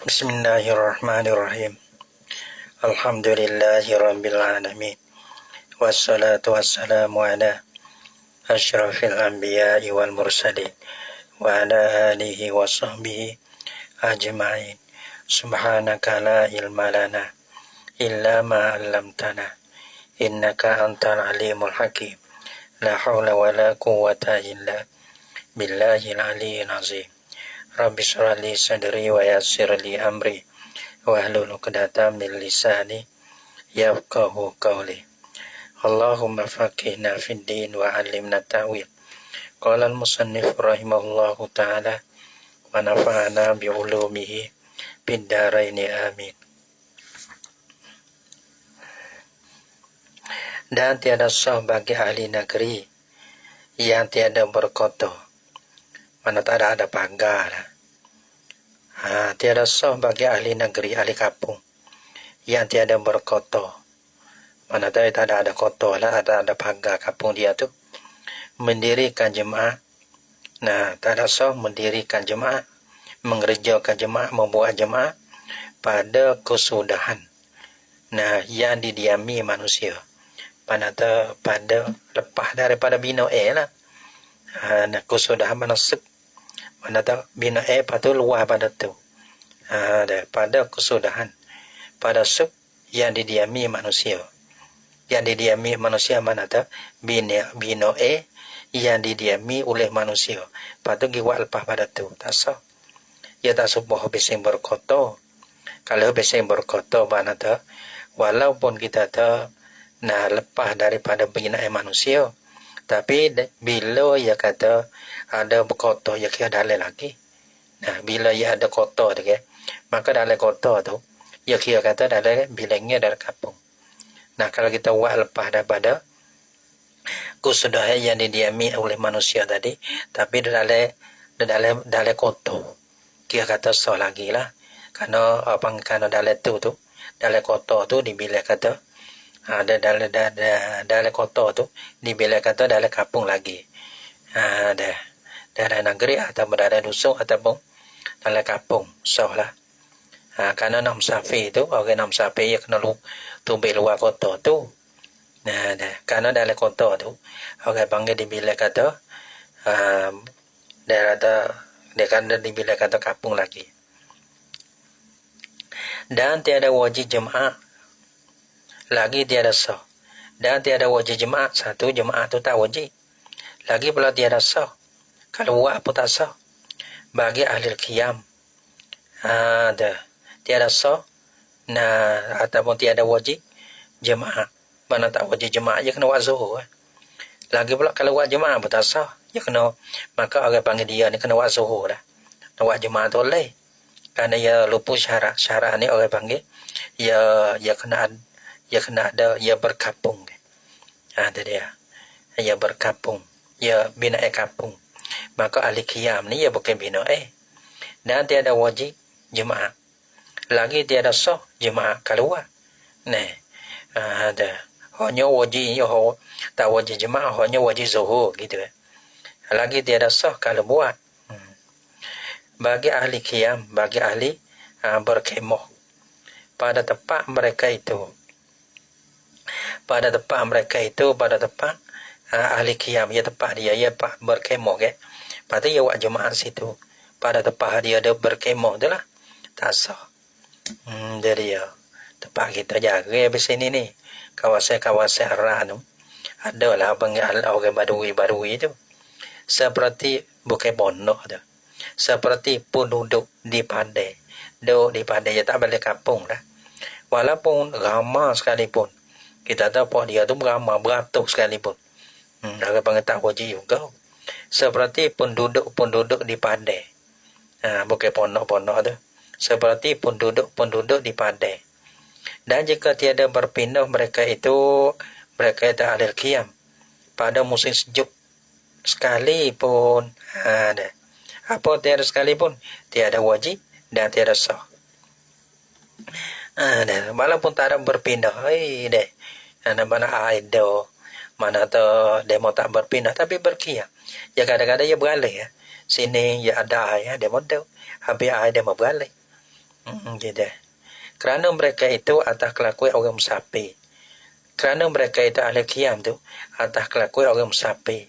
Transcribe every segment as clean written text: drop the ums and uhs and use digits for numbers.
Bismillahirrahmanirrahim. Alhamdulillahi rabbil alamin. Wassalatu wassalamu ala asyrafil anbiya'i wal mursalin wa ala alihi wa sahbihi ajma'in. Subhanaka la ilma lana illa ma 'allamtana innaka antal alimul hakim. La haula wa la quwwata illa billahil aliyyil azim. Rabbi shrah li sadri wa yassir li amri wahlul 'uqdatam min lisani yafqahu qawli. Allahumma faqihna fid din wa 'allimna ta'wil. Qala al-musannif rahimahullahu ta'ala wa nafa'ana bi ulumihi fid dharain amin. Dan tiada sah bagi ahli negeri yang tiada berkoto, mana tak ada pagar. Tiada sah bagi ahli negeri, ahli kampung yang tiada berkoto, mana tak ada koto lah, ada pagar kampung dia tu, mendirikan jemaah. Nah, tak ada sah mendirikan jemaah, mengerjakan jemaah, membuat jemaah pada kesudahan. Nah, yang didiami manusia. Pada lepas daripada bina lah. Nah, kesudahan manasik. Mana tak bina patu luar pada tu. Daripada kesudahan. Pada sub yang didiami manusia. Yang didiami manusia mana tak bina yang didiami oleh manusia. Patu giwak lepas pada tu. Tak sah. Ya tak sebuah bising berkoto. Kalau bising berkoto mana tak. Walaupun kita tak lepas daripada binaan manusia, tapi bila ia kata ada berkotor, ia kira dalil lagi. Nah, bila ia ada kotor tu, maka dalil kotor tu, ia kira kata dalil bilangnya dari kampung. Nah, kalau kita buat lepas daripada kesudahan yang didiami oleh manusia tadi, tapi dalil kotor, kira kata sah lagi lah. Kerana dalil tu, dalil kotor tu dibilang kata ada dalam kota tu dibela kata dalam kampung lagi. Dalam negeri atau dalam dusun ataupun dalam kampung sah lah. Kerana nak musafir tu, orang nak musafir ia kena tumbil luar kota tu. Kerana dalam kota tu orang panggil dibela kata dia kata dibela kata kampung lagi. Dan tiada wajib jemaah lagi tiada sah. Dan tiada wajib jemaah. Satu, jemaah tu tak wajib. Lagi pula tiada sah. Kalau buat apa tak sah. Bagi ahli qiyam. Tiada sah. Nah, ataupun tiada wajib jemaah. Mana tak wajib jemaah, dia kena buat zuhur. Lagi pula kalau buat jemaah pun tak sah. Dia kena, maka orang panggil dia ni kena buat zuhur lah. Nak buat jemaah tu boleh. Kerana ia lupa syarat. Syarat ni orang panggil, ia kena ada, ia berkampung. Itu dia. Ia berkampung. Ia bina kampung. Maka ahli qiyam ni ia bukan bina Dan tiada wajib jemaah. Lagi tiada sah jemaah keluar. Ada. Hanya wajib, tak wajib jemaah, hanya wajib zuhur gitu. Lagi tiada sah kalau buat. Bagi ahli qiyam, bagi ahli berkhemah pada tempat mereka itu. Pada tempat ahli qiyam, ya tempat dia, ya berkemah Lepas tu ia buat jemaah situ. Pada tempat dia ada berkemah tu lah. Tak sah. Jadi ya, tempat kita jaga di sini ni. Kawasan-kawasan arah tu. Ada lah orang badui tu. Seperti bukan pondok tu. Seperti penduduk di padai. Duduk di padai, dia tak balik kampung dah. Walaupun ramai sekalipun. Kita tahu dia tu beramai, beratus sekalipun. Orang panggil tak wajib juga. Seperti penduduk di padai. Bukan pondok-pondok tu. Seperti penduduk di padai. Dan jika tiada berpindah mereka itu ahli qiyam. Pada musim sejuk sekalipun. Apa tiada sekalipun. Tiada wajib dan tiada sah. Walaupun tak ada berpindah. Mana ada. Mana tu demo tak berpindah. Tapi berqiyam. Ya kadang-kadang ia beralih. Sini ia ada air. Demo tu. Habis air demo beralih. Gitu. Kerana mereka itu atas kelakuan orang musafir. Kerana mereka itu ahli qiyam tu atas kelakuan orang musafir.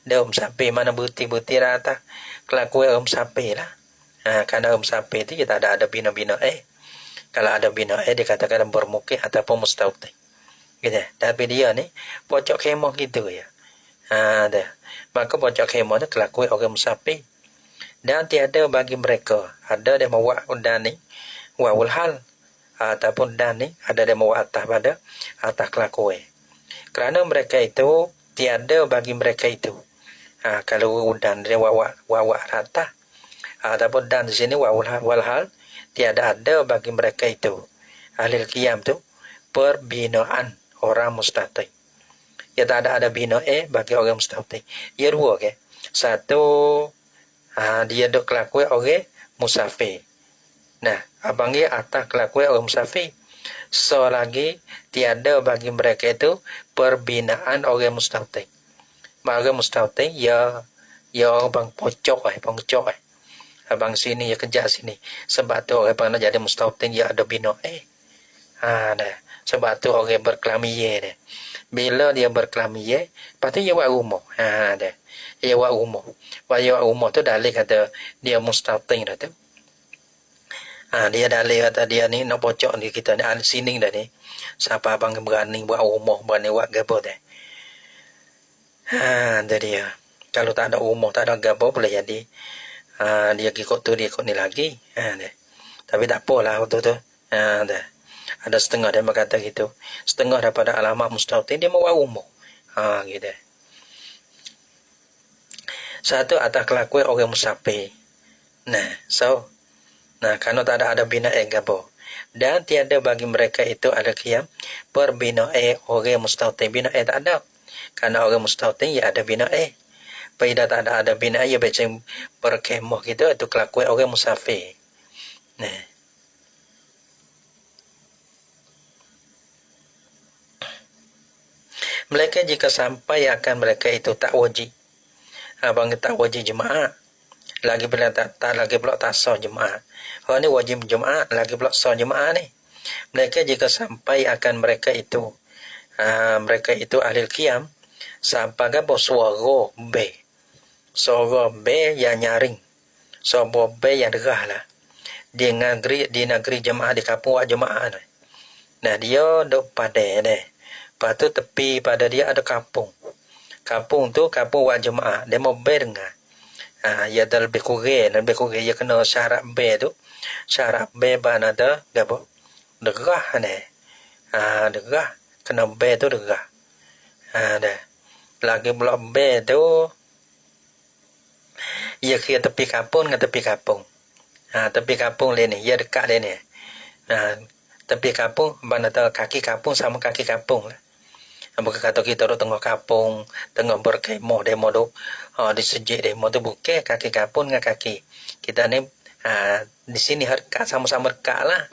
Dia orang musafir mana bukti-bukti atas kelakuan orang musafir lah. Kerana orang musafir tu kita ada bina-bina Kalau ada bina dikatakan bermukim ataupun mustautin. Gitu. Tapi dia ni pocok khemah gitu ya. Dah. Maka pocok khemah tu kelakuan orang musafir. Dan tiada bagi mereka ada yang mewak dan ni wawul hal ataupun dan ni ada yang mewak atas kelakuan. Kerana mereka itu tiada bagi mereka itu. Kalau udan dia wawak rata ataupun dan di sini wawul hal tiada ada bagi mereka itu ahli qiyam tu perbinaan orang mustaqim. Ya tak ada bina bagi orang mustaqim. Ya dua ke. Satu dia dok kelakuan orang musafir. Nah, abangnya atas kelakuan orang musafir. So lagi tiada bagi mereka itu perbinaan orang mustaqim. Orang mustaqim ya bang pocok pocok abang sini ya kerja sini. Sebab tu orang pernah jadi mustaqim ya ada bina dah. Sebab tu orang berkelamiye dah. Bila dia berkelamiye, lepas tu dia buat rumah. Dah. Dia buat rumah. Buat rumah tu dalil kata dia mustaqim dah tu. Dia dalil kata dia ni nak pocok ni kita ni sini dah ni. Siapa abang berani buat rumah, berani buat gapo dah. Dah dia. Kalau tak ada rumah, tak ada gapo boleh jadi. Dia ikut tu, dia ikut ni lagi. Dah. Tapi tak apalah waktu tu. Dah. Ada setengah dia berkata gitu. Setengah daripada alamat mustaqim dia mau buat rumah. Gitu. Satu atas kelakuan orang musafir. Kerana tak ada bina gapo. Dan tiada bagi mereka itu ada qiyam perbina orang mustaqim. Bina tak ada. Kerana orang mustaqim ya ada bina Bila tak ada bina ya macam berkemah gitu itu kelakuan orang musafir. Mereka jika sampai akan mereka itu tak wajib. Abang tak wajib jemaah. Lagi pula tak lagi pula tak sah jemaah. Ni wajib jemaah lagi pula sah jemaah ni. Mereka jika sampai akan mereka itu ahli qiyam sampai ke suara B. Suara B yang nyaring. Suara B yang derah lah. Di negeri jemaah di kampung jemaah ni. Nah dia duk pada ni. Lepas tu tepi pada dia ada kampung. Kampung tu kampung wak jemaah. Dia mau B dengar. Ya dah lebih kurang ya kena syarat B tu. Syarat B mana ada gapo? Derah ni. Derah kena B tu derah. Dah. Lagi pula B tu ya kira tepi kampung dengan tepi kampung. Tepi kampung le ni, ya dekat le ni. Tepi kampung mana tahu kaki kampung sama kaki kampung lah. Bukan kata kita duduk tengah kampung, tengah berkemah demo duk di sejik demo tu bukan kaki kampung dengan kaki. Kita ni di sini dekat sama-sama dekat lah.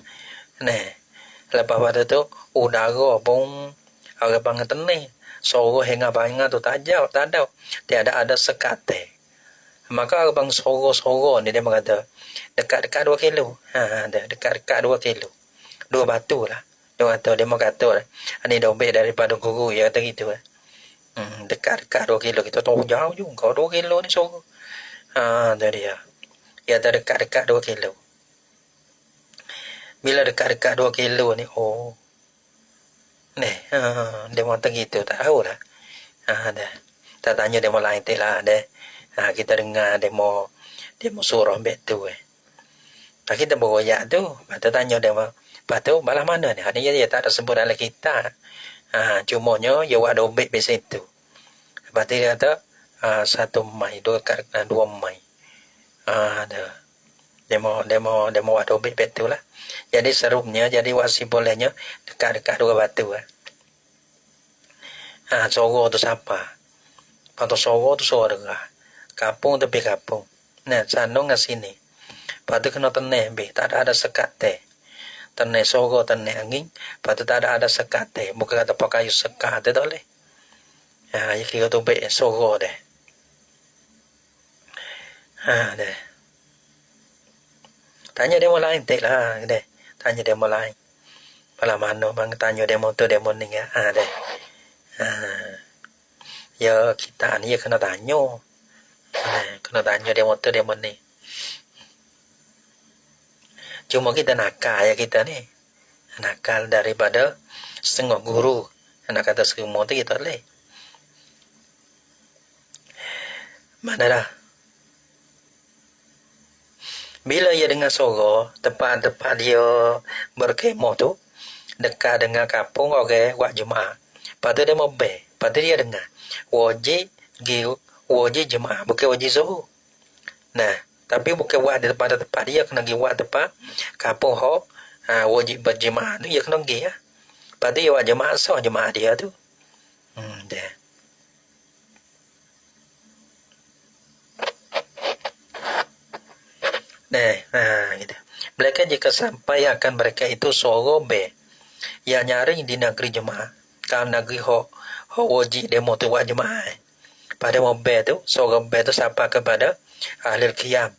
Lepas pada tu udara pun orang panggil tenang. Suara hingga banyak tu tak ada. Tiada ada sekate. Maka orang panggil suara ni dia berkata dekat-dekat 2 kilo. Dekat-dekat 2 kilo. 2 batu lah. Dia mau kata ini dobek daripada guru ya kata gitu dekat-dekat 2 kilo kita tahu jauh juga 2 kilo ni suruh tadi ya tak dekat-dekat 2 kilo bila dekat-dekat 2 kilo ni dia mau kata gitu tak tahu lah dah tak tanya dia mau lain lah kita dengar dia mau suruh ambil tu tak kita beroyak tu kita tanya dia mau lepas tu balas mana ni? Dia tak ada sebut dalam kita. Cumanya dia buat dobek biasa itu. Lepas tu dia kata 1 Mai, 2 Mai. Dia mau buat dobek betul lah. Jadi serumnya, jadi wasi bolehnya dekat-dekat 2 batu. Suara tu siapa? Lepas tu suara tu suara derah. Kampung tepi kampung. Sandung ke sini. Lepas tu kena tenang, tak ada sekat teh. Tanah suara, tanah angin. Lepas tu tak ada sekat teh. Bukan kata pakai sekat tu tak boleh. Ya kira tu baik suara deh. Tanya demo lain tek lah deh. Tanya demo lain. Pala mano bang tanya demo tu demo ni ya. Deh. Ya kita ni ya kena tanya. Kena tanya demo tu demo ni. Cuma kita nakal ya kita ni. Nakal daripada setengah guru. Anak kata semua tu kita boleh. Mana dah? Bila ia dengar suara tempat-tempat dia berkemah tu dekat dengan kampung orang buat jemaah. Lepas tu dia mau bel. Lepas tu dia dengar. Wajib jemaah bukan wajib suruh. Nah, tapi bukan buat di tempat dia kena pergi buat tempat kampung hok wajib berjemaah tu dia kena pergi ya. Lepas tu dia buat jemaah sah jemaah dia tu. Dah. Gitu. Mereka jika sampai akan mereka itu suara be yang nyari di negeri jemaah. Kalau negeri ho wajib demo tu buat jemaah. Pada mau be tu suara be tu sampai kepada ahli qiyam,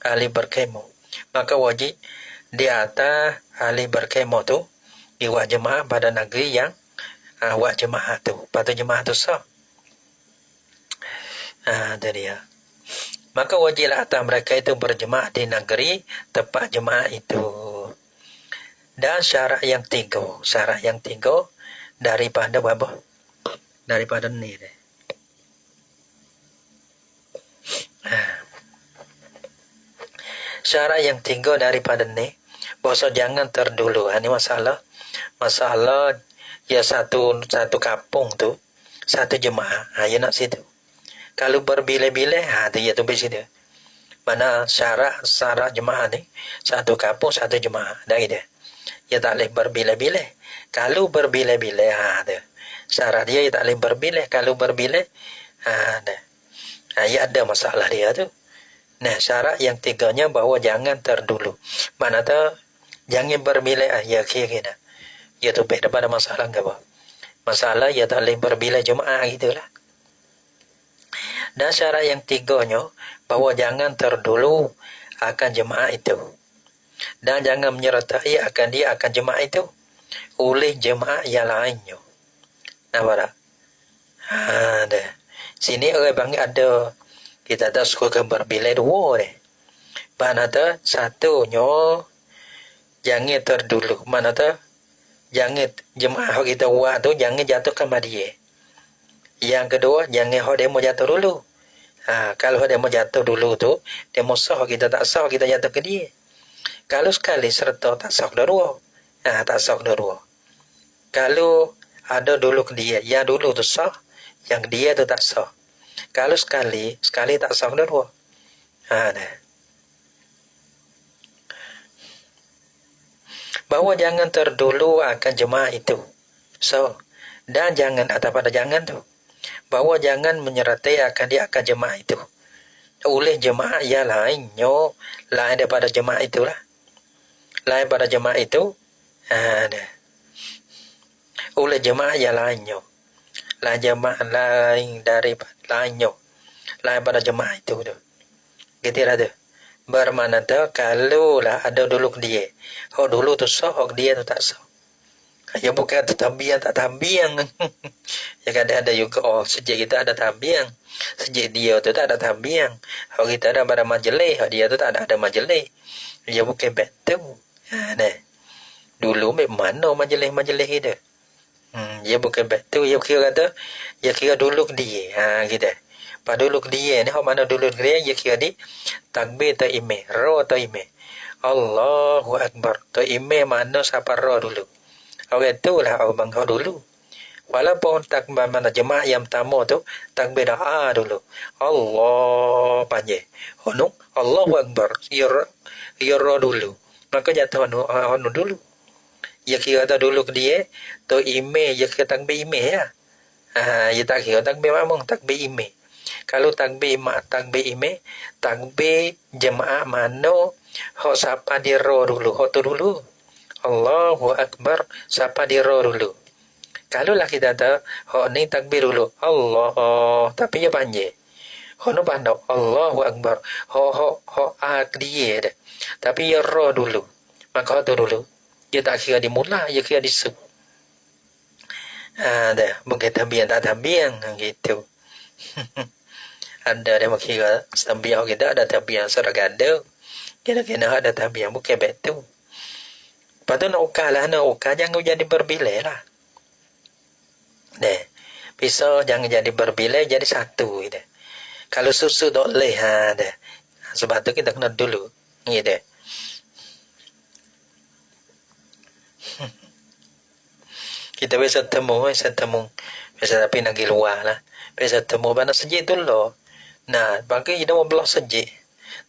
ahli berkemah. Maka wajib di atas ahli berkemah tu buat jemaah pada negeri yang buat jemaah tu. Pada jemaah tu sah. Itu dia. Maka wajiblah atas mereka itu berjemaah di negeri tempat jemaah itu. Dan syarat yang tiga daripada apa? Daripada ni deh. Syarat yang tiga daripada ni, bahasa jangan terdulu. Ini masalah ya satu kampung tu, satu jemaah, ya nak situ. Kalau berbilai-bilai, tu ya tu situ. Mana syarat jemaah ni, satu kampung, satu jemaah. Dah gitu. Ya tak boleh berbilai-bilai. Kalau berbilai-bilai, tu. Syarat dia tak boleh berbilai. Kalau berbilai, dah. Ya ada masalah dia tu. Nah, syarat yang tiganya bahawa jangan terdulu. Mana tu, jangan berbilai, ya kira-kira. Ya tu daripada masalah ke apa? Masalah ya tak boleh berbilai jemaah gitulah. Dan syarat yang tiganya bahawa jangan terdulu akan jemaah itu. Dan jangan menyertai akan jemaah itu oleh jemaah yang lainnya. Nampak tak? Dah. Sini orang panggil ada kita tak suka berbilai dua deh. Mana tu satunya jangan terdulu. Mana tu jangan jemaah kita buat tu jangan jatuhkan pada dia. Yang kedua jangan hak demo jatuh dulu. Kalau dia mau jatuh dulu tu, dia mau sah kita tak sah kita jatuh ke dia. Kalau sekali serta tak sah dua. Tak sah dua. Kalau ada dulu ke dia, yang dulu tu sah, yang dia tu tak sah. Kalau sekali tak sah dua. Dah. Bahawa jangan terdulu akan jemaah itu. So, dan jangan atau pada jangan tu. Bahawa jangan menyertai akan jemaah itu oleh jemaah yang lainnya, lain daripada jemaah itulah, lain pada jemaah itu, oleh jemaah yang lainnya, lain jemaah lain daripada lainnya, lain pada jemaah itu tu, gitu lah tu. Bermakna tu kalau lah ada dulu dia, dulu tu sah, dia tu tak sah. Ya bukan tu tambiang tak tambiang. Ya kadang ada juga sejak kita ada tambiang, sejak dia tu tak ada tambiang. Kalau kita ada pada majlis, dia tu tak ada majlis. Ya bukan betul. Nah. Dulu mana majlis itu. Ya bukan betul. Ya kira kata ya kira dulu dia. Gitu. Pada dulu dia ni mana dulu dia ya kira di takbir ta imam, ro ta imam. Allahu akbar. Ta imam mana siapa ro dulu. Orang itulah orang bangkau dulu. Walaupun takbir mana jemaah yang pertama tu takbir doa dulu. Allah panjang. Allahu akbar. Ya dulu. Maka jatuh anu dulu. Ya kira tak dulu ke dia tu imam ya kira takbir imam ya. Ya tak kira takbir mamang takbir imam. Kalau takbir imam, takbir jemaah mana hok siapa dia dulu, hok tu dulu. Allahu akbar siapa dia dulu. Kalau lah kita tahu hok ni takbir dulu Allah tapi dia panjang. Ho no pandau Allahu Akbar. Ho dia deh. Tapi ya ro dulu. Maka tu dulu. Dia tak kira dimula, dia kira disub. Dah, bukan tabian tak tabian gitu. Ada dia kira tabian kita ada tabian seragada. Kira-kira ada tabian bukan betul. Lepas tu nak ukah lah, nak ukah jangan jadi berbilai lah. Deh, pisau jangan jadi berbilai, jadi satu gitu. Kalau susu tak boleh, deh. Sebab tu kita kena dulu, gitu. Kita biasa temu. Biasa tapi nak pergi luar lah. Biasa temu mana sejik dulu. Nah, bagi kita mau belah sejik.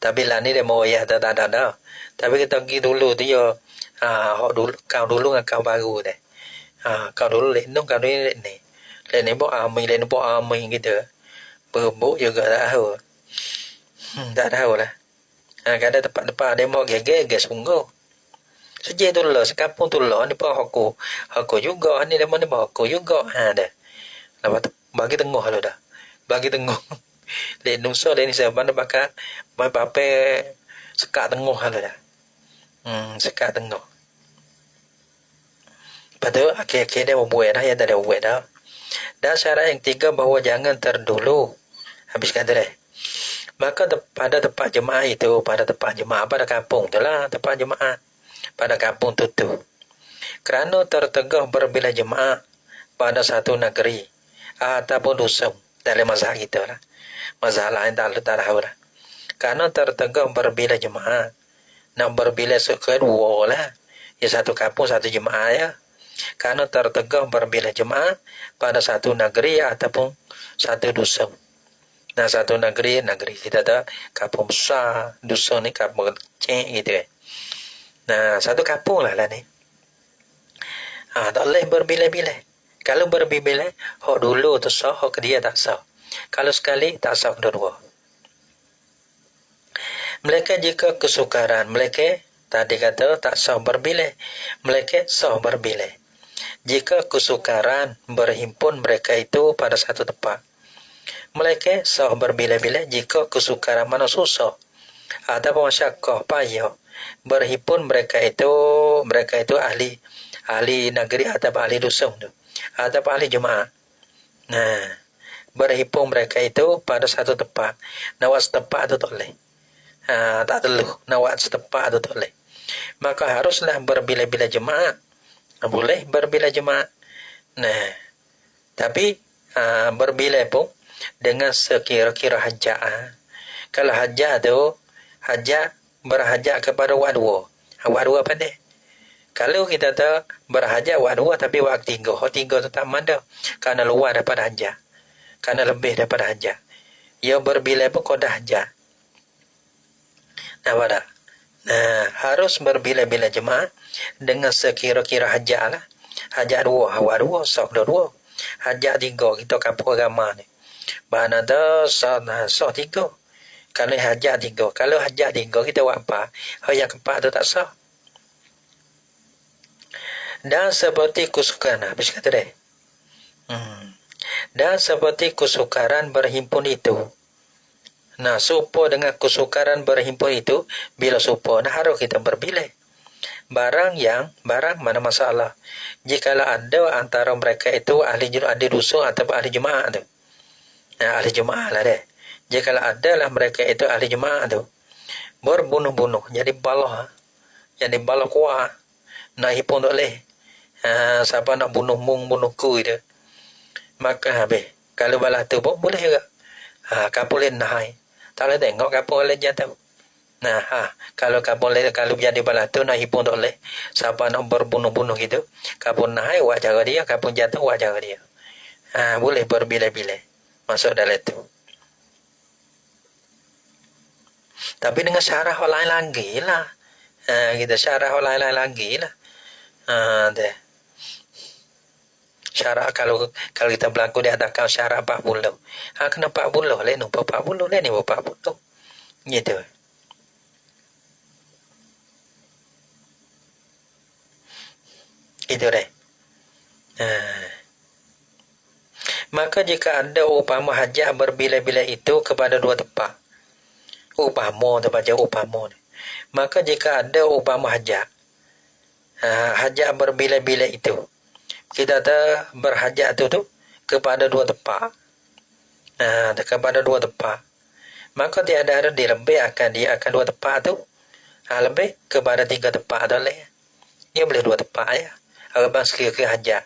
Tapi lah ni dia mau ya tak ada. Tapi kita pergi dulu tu yo. Kau dulu dengan kau baru deh. Kau dulu lindung, kau dulu ni. Lain ni buat ami gitu. Berbuk juga tak tahu. Tak tahu lah. Kadang tempat-tempat dia mau geger sungguh. Sejak tu lah, sekapung tu lah, ni pun aku juga, ni dia mana pun aku juga, dah. Lepas tu, bagi tengah lah dah. Bagi tengah. Lek nusa ni saya mana bakal, mai pape sekat tengah lah dah. Sekat tengah. Lepas tu, akhir-akhir dia membuat dah, ya tak ada buat dah. Dan syarat yang tiga bahawa jangan terdulu. Habis kata dia. Maka pada tempat jemaah itu, pada kampung tu lah, tempat jemaah. Pada kampung tutu. Kerana tertegah berbila jemaah pada satu negeri ataupun dusun dalam mazhab kita lah. Mazhab lain tak tahu lah. Kerana tertegah berbila jemaah, nak berbila kedua lah. Ya satu kampung satu jemaah ya. Kerana tertegah berbila jemaah pada satu negeri ataupun satu dusun. Nah satu negeri kita tak kampung besar, dusun ni kampung kecil gitu kan. Nah, satu kampung lah ni. Tak boleh berbilai-bilai. Kalau berbilai, hok dulu tu sah, hok dia tak sah. Kalau sekali, tak sah kedua. Mereka jika kesukaran, mereka tadi kata tak sah berbilai. Mereka sah berbilai. Jika kesukaran berhimpun mereka itu pada satu tempat. Mereka sah berbilai-bilai jika kesukaran mana susah. Ataupun masyakkah payah. Berhimpun mereka itu ahli negeri atau ahli dusun tu atau ahli jemaah. Nah, berhimpun mereka itu pada satu tempat. Nawat setempat tu tak boleh. Tak perlu nawat setempat tu tak boleh. Maka haruslah berbilai-bilai jemaah. Boleh berbilai jemaah. Nah, tapi berbilai pun dengan sekira-kira hajat. Kalau hajat tu berhajat kepada wak dua pandai. Kalau kita tak berhajat wak dua tapi wak tiga tu tak manda. Kerana luar daripada hajat. Kerana lebih daripada hajat. Ia berbilai pun kodah hajat. Nampak tak? Nah, harus berbilai-bilai jemaah dengan sekira-kira hajat lah. Hajat dua, wak dua, sok dua. Hajat tiga, kita kampung agama ni. Bahan ada sok tiga. Kalau hajat tiga, kita buat empat. Yang keempat tu tak sah. Dan seperti kesukaran, habis kata dia. Dan seperti kesukaran berhimpun itu. Nah, supo dengan kesukaran berhimpun itu, bila supo, harus kita berbilai. Barang mana masalah. Jikalau ada antara mereka itu ahli dusun atau ahli jemaah tu. Nah, ahli jemaah lah dia. Jikalau adalah mereka itu ahli jemaah tu berbunuh-bunuh jadi balah kuat nak hipun tak boleh. Siapa nak bunuh ku itu maka habis. Kalau balah tu pun boleh juga. Kapoleh nahai tak boleh tengok kapoleh jatuh. Nah, kalau jadi balah tu nak hipun tak boleh. Siapa nak berbunuh-bunuh gitu kapun nahai wak jaga dia, kapun jatuh wak jaga dia. Boleh berbilai-bilai masuk dalam tu. Tapi dengan syarah lain lagi lah. Kita syarah lain lagi lah. Deh. Syarah kalau kita berlaku di atas kau syarah 40. Kena 40 lah. Nampak 40 lah ni 40. Gitu. Itu deh. Maka jika ada upama hajat berbila-bila itu kepada dua tempat, upama tu baca upama, maka jika ada upama hajat, hajat berbila-bila itu, kita berhajat tu kepada dua tempat, kepada dua tempat, maka tiada ada dilebih akan dia akan dua tempat tu, lebih kepada tiga tempat tu leh. Dia boleh dua tempat ya. Abang sekira-kira hajat.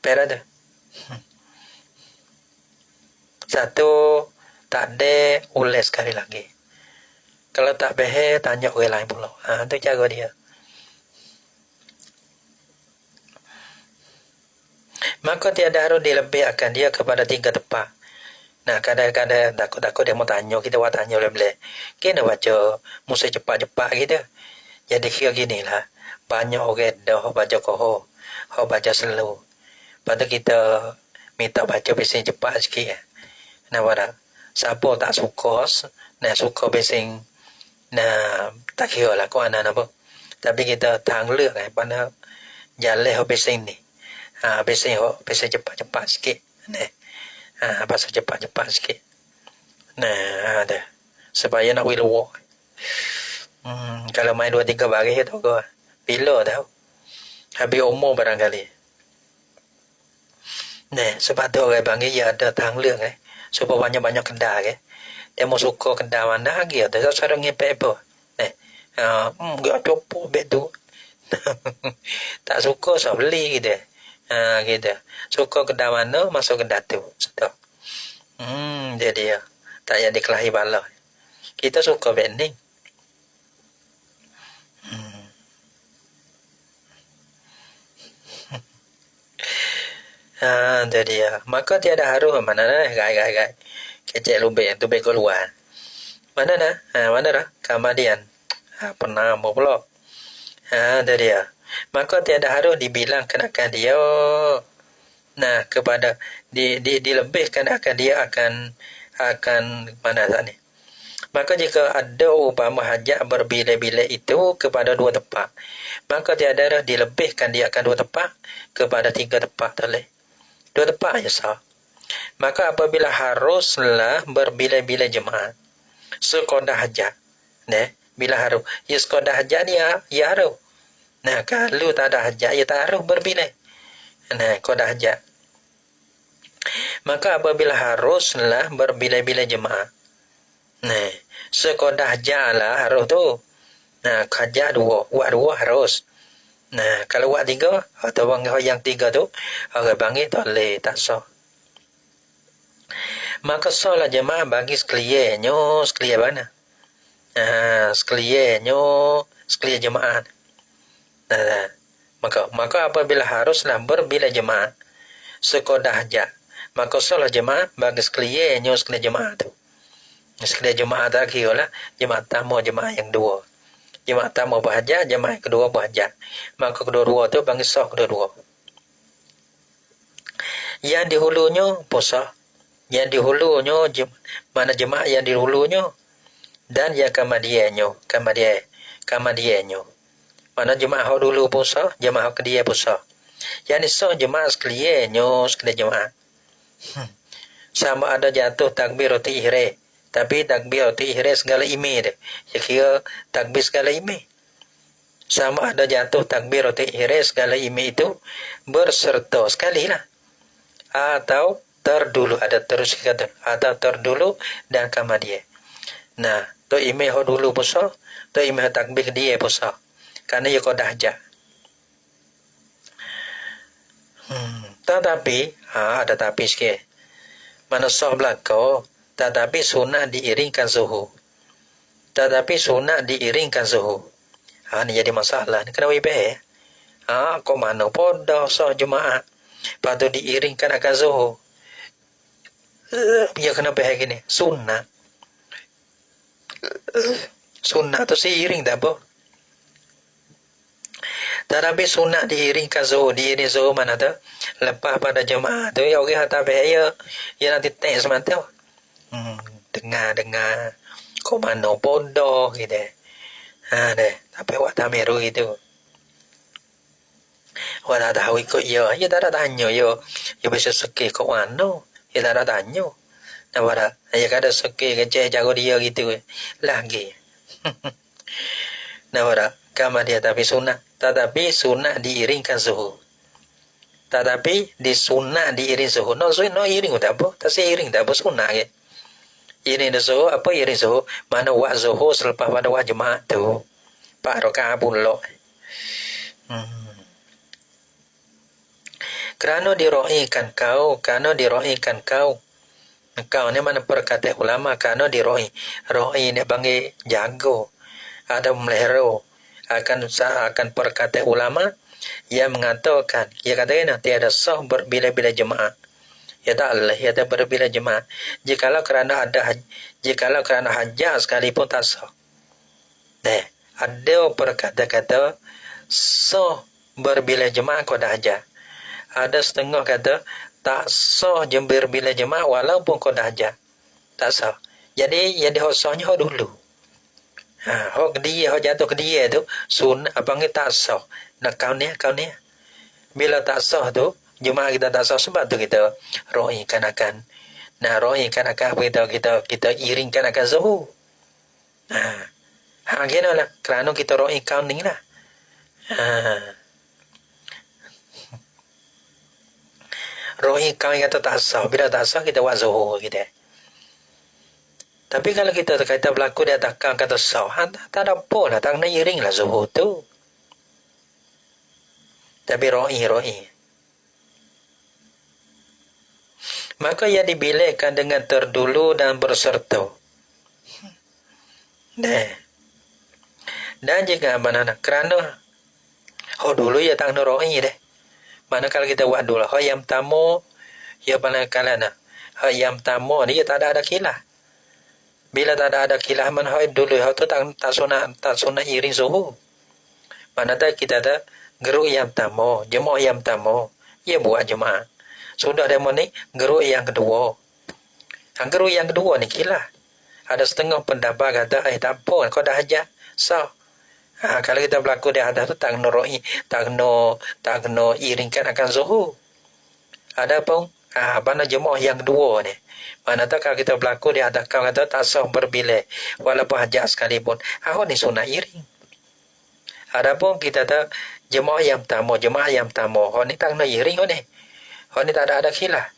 Pera tu. Satu, tak ada, ules sekali lagi. Kalau tak behe, tanya orang lain pula. Itu cara dia. Maka tiada harus dilebihkan dia kepada tiga tempat. Nah, kadang-kadang takut-takut dia mau tanya, kita buat tanya boleh-boleh. Kena baca, mesti cepat-cepat gitu. Jadi kira gini lah. Banyak orang dah baca koho, baca slow. Lepas kita minta baca bising cepat sikit. Nah, pada siapa tak suka, suka bising, tak kira lah kau anak apa. Tapi kita tang lược pada jalan bising ni. Bising cepat-cepat sikit. Pasal cepat-cepat sikit. Ada. Supaya nak willow. Kalau main 2-3 baris tu kau bila tahu. Habis umur barangkali. Sebab tu orang panggil ya ada tang lược supaya banyak-banyak kedai dia mau suka kedai mana lagi ada sekarang ngepek apa. Enggak copo bet tu. Tak suka so beli gitu. Gitu. Suka kedai mana masuk kedai tu. Sudah. Jadi tak jadi kelahi bala. Kita suka vending. Jadi maka tiada harus mana gai kecek lubek tu bek keluar. Mana lah kemudian pernah mau pula. Jadi maka tiada harus dibilang kenakan dia kepada dilebihkan akan dia akan mana tadi. Maka jika ada upama hajat berbila-bila itu kepada dua tempat, maka tiada harus dilebihkan dia akan dua tempat kepada tiga tempat tadi. Dua tempat aja sah. Maka apabila haruslah berbila-bila jemaah sekodah hajat, bila harus, sekodah hajat dia, ya harus. Kalau tak ada hajat, ya tak harus berbila. Kodah hajat. Maka apabila haruslah berbila-bila jemaah, sekodah hajat lah harus tu. Hajat dua, wak dua harus. Kalau wak tiga atau yang tiga tu orang panggil tak boleh, tak sah. Maka sahlah jemaah bagi sekalian mana? Sekalian jemaah. Maka apabila haruslah berbila jemaah sekodah hajat, maka sahlah jemaah bagi sekalian jemaah tu. Sekalian jemaah tak kira lah jemaah tamu jemaah yang dua. Jemaah tamu berhajat, jemaah kedua berhajat. Maka kedua-dua tu panggil sah kedua-dua. Yang di hulunya posah. Yang di hulunya mana jemaah yang di hulunya dan yang kamadiannya. Mana jemaah dulu posah, jemaah kedua posah. Yang ni sah jemaah sekalian jemaah. Sama ada jatuh takbir atau ihram. Tapi takbir atau ihram segala ime dia. Ya kira takbir segala ime. Sama ada jatuh takbir atau ihram segala ime itu berserta sekali lah. Atau terdulu, ada terus kata. Atau terdulu dan kemudian. Tu ime dulu puasa, tu ime takbir dia puasa. Karena ia kodah hajat. Tetapi, ada tapi sikit. Mana sah belakang, tetapi sunat diiringkan suhu. Ni jadi masalah. Ni kena wibah. Kau mana podah sah jemaah. Lepas tu diiringkan akan suhu. Ya kena bahaya gini. Sunat. Sunat tu seiring tak apa. Tetapi sunat diiringkan suhu. Diiring suhu mana tu? Lepas pada jemaah tu. Ya orang tak bahaya. Ya nanti teks semata. Dengar kau mana bodoh gitu. Tapi awak tak meru itu. Wala tahu ikut ya tak ada tanya ya bisa sekir kau anu, ya tak ada tanya. Nah, wala, ya kada sekir kecil jago dia gitu lagi. Nah, wala, kama dia tapi sunnah diiringkan suhu. Tetapi di sunnah diiring suhu. No iring tak apa, tak iring tak apa sunnah ke. Iring suhu apa iring suhu? Mana wak suhu selepas pada wak jemaah tu. Pak rokaat pun lo. Kerana diroikan kau. Kau ni mana perkataan ulama kerana diroi. Roi ni panggil jago. Ada melihara. Akan perkataan ulama yang mengatakan, ia katakan tiada sah berbila-bila jemaah. Ya tak Allah, ya tak berbila jemaah. Jikalau kerana hajat sekalipun tak sah. Ada perkata-kata sah berbila jemaah kau dah hajat. Ada setengah kata tak sah berbila jemaah walaupun kau dah hajat. Tak sah. Jadi sahnya dulu. Hok dia, hok jatuh ke dia tu sunnah panggil tak sah. Nah kau ni bila tak sah tu jemaah kita tak sah sebab tu kita roikan akan kita iringkan akan zuhur. Gini lah kerana kita roikan ni lah. Roikan kata tak sah, bila tak sah kita buat zuhur kita. Tapi kalau kita berlaku di atas kata sah, tak ada apa lah, tak nak iring lah zuhur tu. Tapi roi. Maka ia dibilihkan dengan terdulu dan berserta. Dan jika mana kerana dulu ya tak nak roi deh. Mana kalau kita buat dulu, yang tamu ya mana kalana. Yang tamu ni ya tak ada kilah. Bila tak ada kilah mana dulu tu tak sunat iring suhu. Mana tak kita tak geruk yang tamu, jemaah yang tamu, ia buat jemaah. Sudah demo ni geruk yang kedua. Geruk yang kedua ni kilah. Ada setengah pendapat kata tak apa kau dah hajat. Kalau kita berlaku di atas tu tak kena iringkan akan zuhur. Ada pun mana jemaah yang kedua ni. Mana tak kalau kita berlaku di atas kau kata tak sah berbilih walaupun hajat sekalipun. Ni sunat iring. Adapun kita tak jemaah yang tamu, ni tak kena iring ni. Ni tak ada khilaf.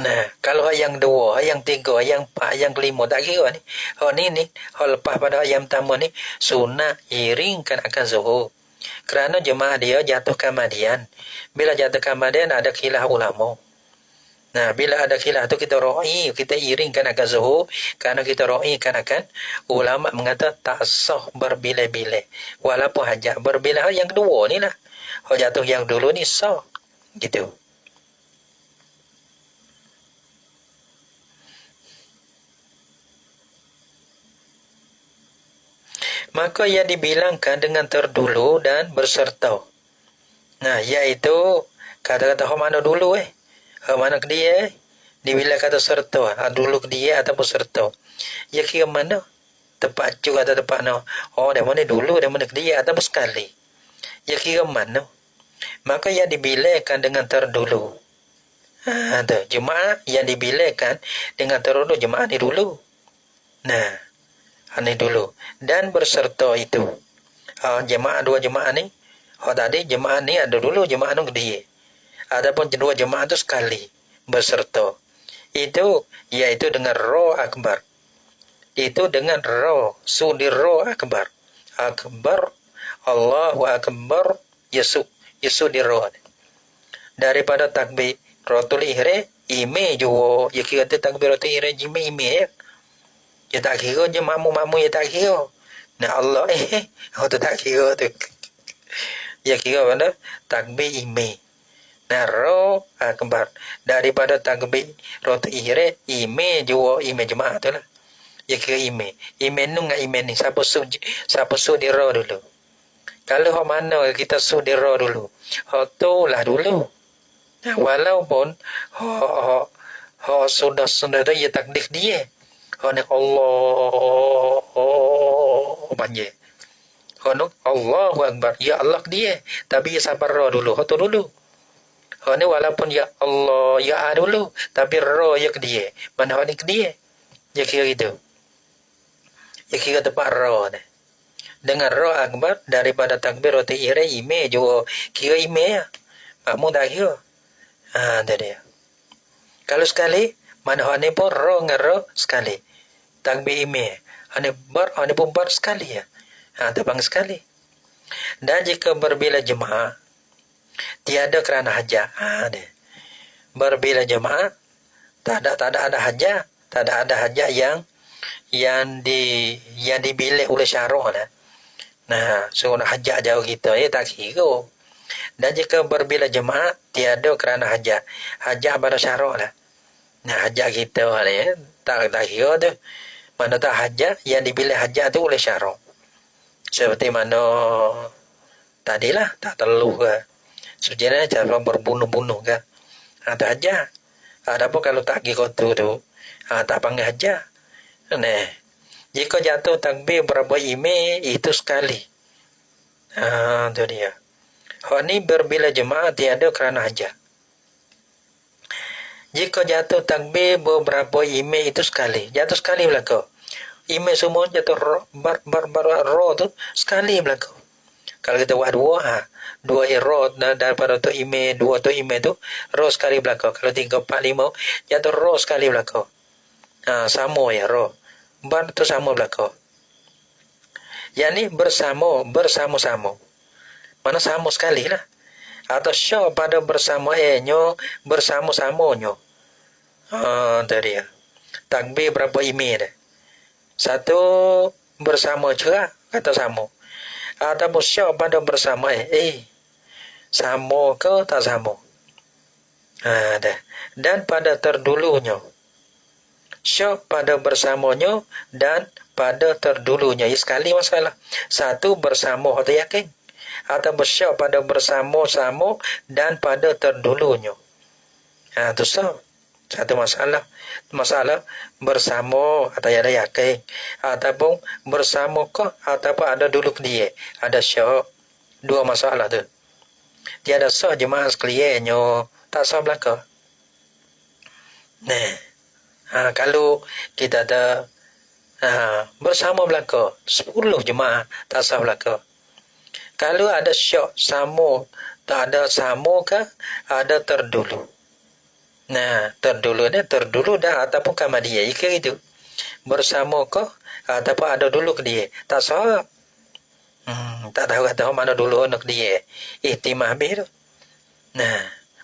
Nah, kalau yang dua, yang tiga, yang empat, yang kelima tak kira ni. Ni lepas pada yang tamu ni sunat iringkan akan zuhur. Kerana jemaah dia jatuh kamadian. Bila jatuh kamadian ada khilaf ulama. Nah, bila ada khilaf tu kita iringkan akan zuhur. Kerana kita roikan akan ulama mengata tak sah berbilih-bilih. Walaupun hajat berbilih yang kedua ni lah. Jatuh yang dulu ni sah. Gitu. Maka ia dibilangkan dengan terdulu dan berserta. Nah, iaitu kata-kata mana dulu mana ke dia dibilang kata serta. Dulu ke dia ataupun serta. Ya kira mana? Tepat juga atau tepat no. Dah mana dulu, dah mana ke dia ataupun sekali. Ya kira mana? Maka ia dibilangkan dengan terdulu. Jemaah yang dibilangkan dengan terdulu, jemaah ni dulu. Nah, ini dulu. Dan berserta itu. Dua jemaah ni. Tadi jemaah ni ada dulu, jemaah ni dia. Adapun dua jemaah tu sekali. Berserta. Itu, iaitu dengan roh akbar. Itu dengan roh. Sudi roh akbar. Akbar. Allahu akbar. Yesu di roh. Daripada takbir. Rotul ihre. Ime juga. Ya kira takbir rotul ihre. Ime ya. Ya tak kira je makmum ya tak kira. Nah Allah tu tak kira tu. Ya kira mana? Takbir ime. Nah roh akbar. Daripada takbir rotu ihre ime juga ime jemaah tu lah. Ya kira ime. Ime nu dengan ime ni siapa su di roh dulu. Kalau mana kita su di roh dulu. Tu lah dulu. Nah walaupun sudah tu ya takdir dia. Allah banyak. Hono Allahu Akbar. Ya Allah dia. Tapi ya sabar ro dulu. Hoto dulu. Hono walaupun ya Allah ya A dulu. Tapi ro ya ke dia. Mana hono ke dia. Ya kira gitu. Ya kira tepat ro. Dengan ro akbar daripada takbir roti ire ime juga kira ime ya. Kamu dah kira. Itu dia. Kalau sekali mana hono pun ro ngero sekali. Takbir ime. Hono pun bar sekali ya. Terbang sekali. Dan jika berbila jemaah tiada kerana hajat. Berbila jemaah tak ada hajat, tak ada hajat yang dibilik oleh syarah. So nak hajat jauh kita tak kira. Dan jika berbila jemaah tiada kerana hajat pada syarah lah. Hajat kita ni tak kira tu. Mana tak hajat yang dibilik hajat tu oleh syarah. Seperti mana tadilah tak terlalu ke. Sebenarnya cara berbunuh-bunuh ke. Tak hajat. Adapun kalau tak kira tu tak panggil hajat. Jika jatuh takbir berapa ime itu sekali. Itu dia. Ni berbila jemaah tiada kerana hajat. Jika jatuh takbir beberapa ime itu sekali. Jatuh sekali belaka. Ime semua jatuh ro tu sekali belaka. Kalau kita buat dua ro daripada tu ime, dua tu ime tu ro sekali belaka. Kalau 3, 4, 5 jatuh ro sekali belaka. Sama ya ro. Bar tu sama belaka. Yang ni bersama-sama. Mana sama sekali lah. Atau sya pada bersama nyo bersama-samonyo. Itu dia. Takbir berapa ime dah. Satu bersama juga kata sama. Ataupun syak pada bersama sama ke tak sama. Dah. Dan pada terdulunya. Syak pada bersamanya dan pada terdulunya. Sekali masalah. Satu bersama atau yakin. Atau syak pada bersama-sama dan pada terdulunya. Itu satu masalah. Masalah bersama atau ada yakin. Ataupun bersama ke ataupun ada dulu ke dia. Ada syak. Dua masalah tu. Tiada sah jemaah sekaliannya. Tak sah belaka. Kalau kita ada bersama belaka 10 jemaah tak sah belaka. Kalau ada syak sama, tak ada sama ke ada terdulu. Terdulu dah ataupun kamadiyah jika itu. Bersama ke ataupun ada dulu ke dia. Tak sah. Tak tahu mana dulu nak dia. Ihtimah habis tu.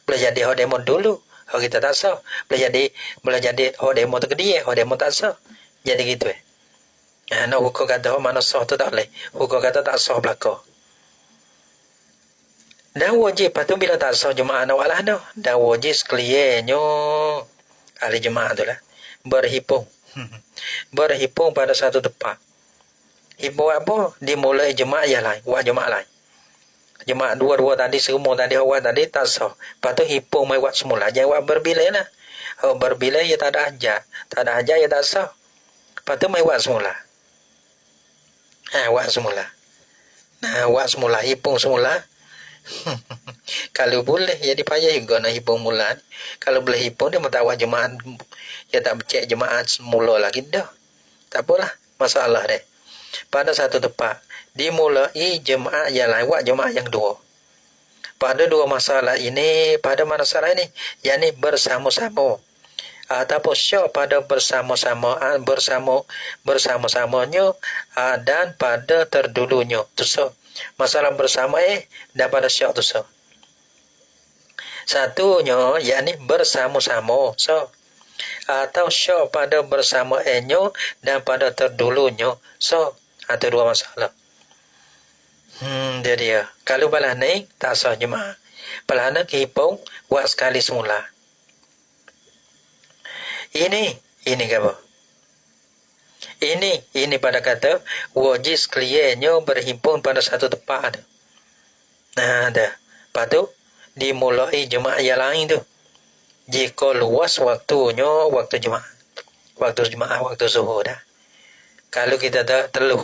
Boleh jadi demo dulu. Kita tak sah. Boleh jadi demo tu ke dia. Demo tak sah. Jadi gitu nak hukum kata mana sah tu tak boleh. Hukum kata tak sah belaka. Dan wajib patu bila tak sah jemaah nak walah dah. Dan wajib sekaliannya ahli jemaah tu lah berhipung. Berhipung pada satu tempat. Hipung apa? Dimulai jemaah yang lain, buat jemaah lain. Jemaah dua tadi semua tadi awal tadi tak sah. Patu hipung mai buat semula. Jangan buat berbilai lah. Berbilai ya tak ada hajat. Tak ada hajat ya tak sah. Patu mai buat semula. Buat semula. Buat semula hipung semula. Kalau boleh jadi payah juga nak hipung mula. Kalau boleh hipung dia tak buat jemaah. Ya tak cek jemaah semula lagi dah. Tak apalah masalah dia. Pada satu tempat dimulai jemaah yang lain buat jemaah yang dua. Pada dua masalah ini, pada masalah ini yakni bersama-sama ataupun syak pada bersama-sama bersama-samanya dan pada terdulunya tu so. Masalah bersama dan pada syak tu so. Satunya yakni bersama-sama so. Atau syak pada bersama dan pada terdulunya so. Ada dua masalah. Dia. Kalau balah naik tak sah jemaah. Balah nak hipung buat sekali semula. Ini apa? Ini pada kata wajib sekaliannya berhimpun pada satu tempat. Dah. Lepas tu dimulai jemaah yang lain tu. Jika luas waktunya waktu jemaah. Waktu zuhur dah. Kalau kita tak terlalu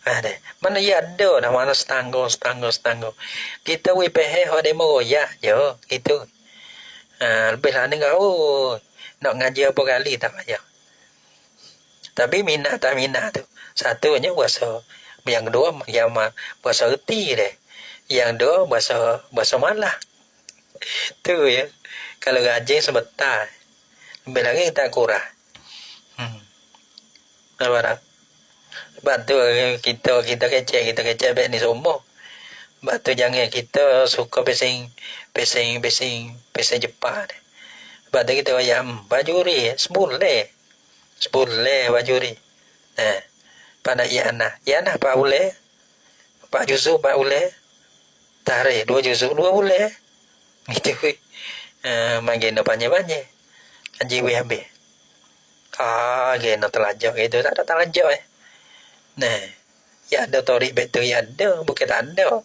Ada. Mana ya ada dah mana setanggo. Kita WPH ho demo ya je itu. Lebih lah ni kau nak ngaji apa kali tak payah. Tapi minat tak minat tu. Satunya bahasa yang kedua yang bahasa erti deh. Yang dua bahasa malah. Tu ya. Kalau ngaji sebentar. Lebih lagi kita kurang. Nampak? Sebab tu kita kecek baik ni semua. Sebab tu jangan kita suka pesing Jepang. Sebab tu kita ayam bajuri sebulai bajuri. Pada Yana Pak Ule, Pak Yusu Pak Ule, tarik 2 Yusu 2 Ule. Gitu. Makin banyak. Anji we habis. Gena telajak itu tak ada telajak Nah, ya ada tori betul ya ada, bukan tak ada.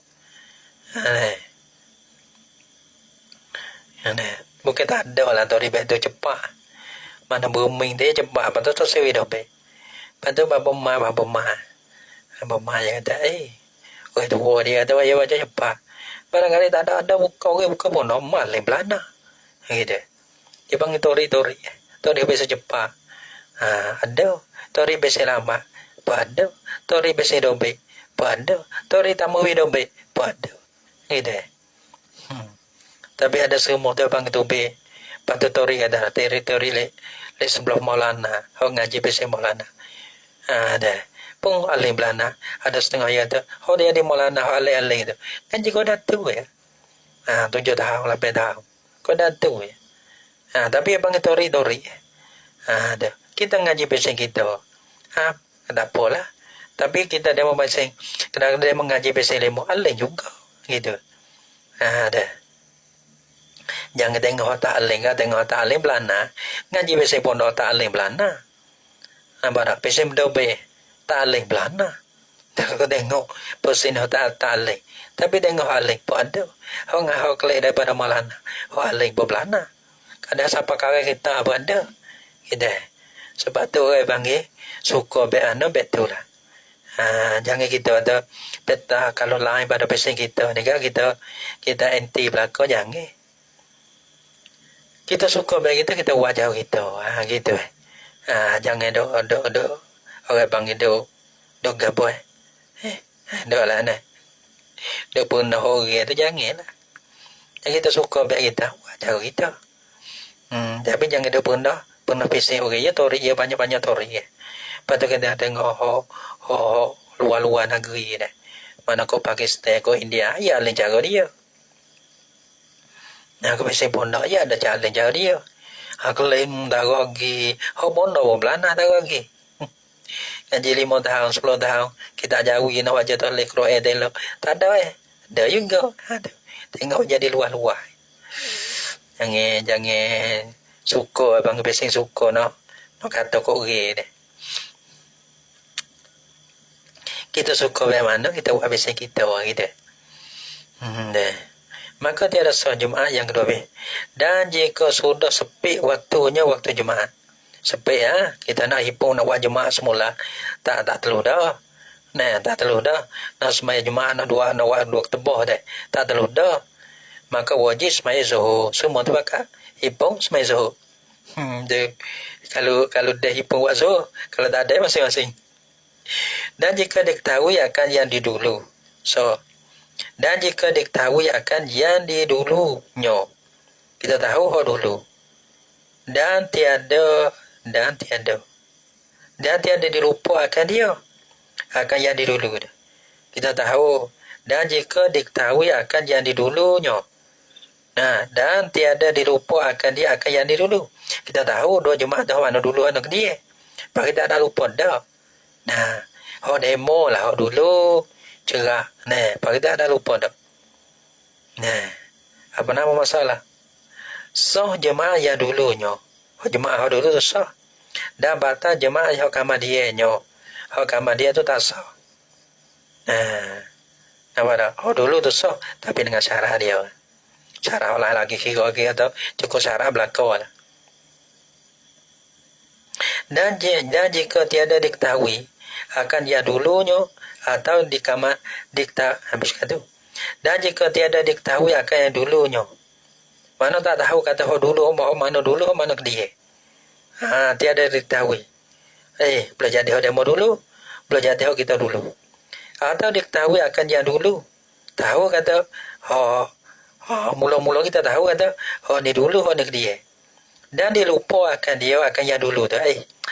Bukan tak ada lah tori betul cepat. Mana booming dia cepat, patut tu sewi dah be. Patut bapa yang kata, tu dia kata ya baca cepat. Barangkali tak ada buka pun normal lain belana. Gitu. Dia panggil tori biasa cepat. Ada tori biasa lama. Pada tori besi dobe, pada tori tamuwi dobe, pada gitu. Tapi ada semua tu bang dobe, pada tori ada teritori le sebelah Maulana, ngaji besi Maulana. Ada pun alim belana, ada setengah ya tu, dia di Maulana alim tu. Ngaji kau dah tu ya. 7 tahun 8 tahun. Kau dah tu ya. Tapi bang tori. Ada. Kita ngaji besi kita. Tak apalah. Tapi kita demo masing kadang-kadang dia mengaji bahasa lemo aling juga gitu. Ada. Jangan tengok tak aling belana. Ngaji bahasa pondok tak aling belana. Nampak bahasa dobe tak aling belana. Tak tengok pesin tak aling. Tapi tengok aling pun ada. Hau kelek daripada malana. Aling pun belana. Kadang siapa kawai kita pun ada. Gitu. Sebab tu orang panggil suka betul lah. Jangan kita ada peta kalau lain pada pesan kita ni kan kita anti belaka jangan. Kita suka baik kita wajah kita. Gitu. Jangan dok orang panggil dok gaboy. Dok lah nah. Dok pun orang tu jangan lah. Yang kita suka baik kita wajah kita. Tapi jangan dok pernah pesan orang ya tori ya banyak tori ya. Lepas tu kita tengok luar-luar negeri dah. Mana kau Pakistan, kau India, ya lain cara dia. Aku mesti pondok ya ada cara cara dia. Aku lain dah lagi, pondok belana dah lagi. Ngaji 5 tahun, 10 tahun, kita jauhi nak wajah tu lek roe delo. Tak ada Ada juga. Tengok jadi luar-luar. Jangan suka abang pesing suka no kata kau deh. Kita suka bagaimana kita buat biasa kita gitu. Maka tiada solat Jumaat yang kedua. Dan jika sudah sepi waktunya waktu Jumaat. Sepi kita nak hipung nak buat Jumaat semula. Tak perlu dah. Tak perlu dah. Nak semaya Jumaat nak buat tebah dah. Tak perlu dah. Maka wajib semaya Zuhur. Semua tu bakal hipung semaya Zuhur. Kalau dah hipung buat Zuhur, kalau tak ada masing-masing. Dan jika diketahui akan yang didulu. Dan jika diketahui akan yang didulunya. Kita tahu dulu. Dan tiada dilupa akan dia. Akan yang didulu. Kita tahu. Dan jika diketahui akan yang didulunya. Dan tiada dilupa akan dia akan yang didulu. Kita tahu 2 Jumaat dah mana dulu anak dia. Pak kita ada lupa dah. Demo lah dulu cerak. Pak kita ada lupa dah. Apa nama masalah? Sah jemaah yang dulunya. Jemaah dulu tu sah. Dan batal jemaah yang Ahmadiyahnya. Ahmadiyah tu tak sah. Nampak tak? Dulu tu sah. Tapi dengan syarah dia. Syarah lah lagi kira atau cukup syarah belakang lah. Dan jika tiada diketahui akan yang dulunya atau habis kata. Dan jika tiada diketahui akan yang dulunya, mana tak tahu kata dulu, mana dulu, mana dia. Tiada diketahui. Belajar dia demo dulu, belajar dia kita dulu. Atau diketahui akan yang dulu. Tahu kata, mula-mula kita tahu kata, ni dulu, ni dia. Dan dilupa akan dia, akan yang dulu tu.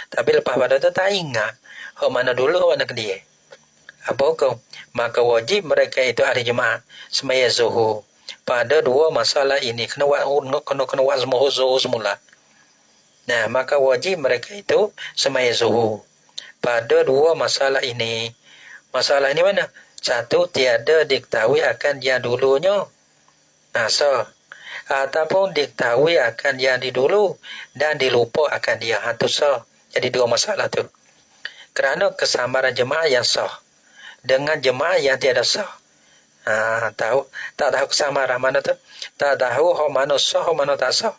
Tapi lepas pada tu tak ingat, mana dulu, mana dia. Apa hukum? Maka wajib mereka itu hari Jumaat semaya zuhur. Pada dua masalah ini kena buat zuhur semula. Nah, maka wajib mereka itu semaya zuhur. Pada dua masalah ini. Masalah ini mana? Satu, tiada diketahui akan yang dulunya. Ataupun diketahui akan yang di dulu dan dilupa akan dia. Itu sah. Jadi dua masalah tu. Kerana kesamaran jemaah yang sah dengan jemaah yang tiada sah. Tak tahu kesamaran mana tu? Tak tahu mana sah, mana tak sah.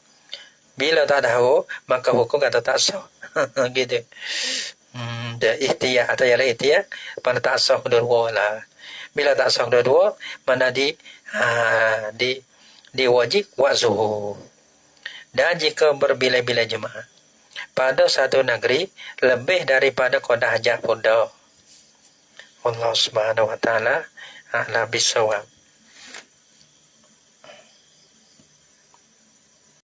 Bila tak tahu, maka hukum kata tak sah. Gitu. Ihtiyat atau yang ihtiyat, mana tak sah kedua lah. Bila tak sah kedua, mana diwajib buat zuhur. Dan jika berbilai-bilai jemaah pada satu negeri lebih daripada qada hajat pun dah. Allah Subhanahu wa taala a'lam bissawab.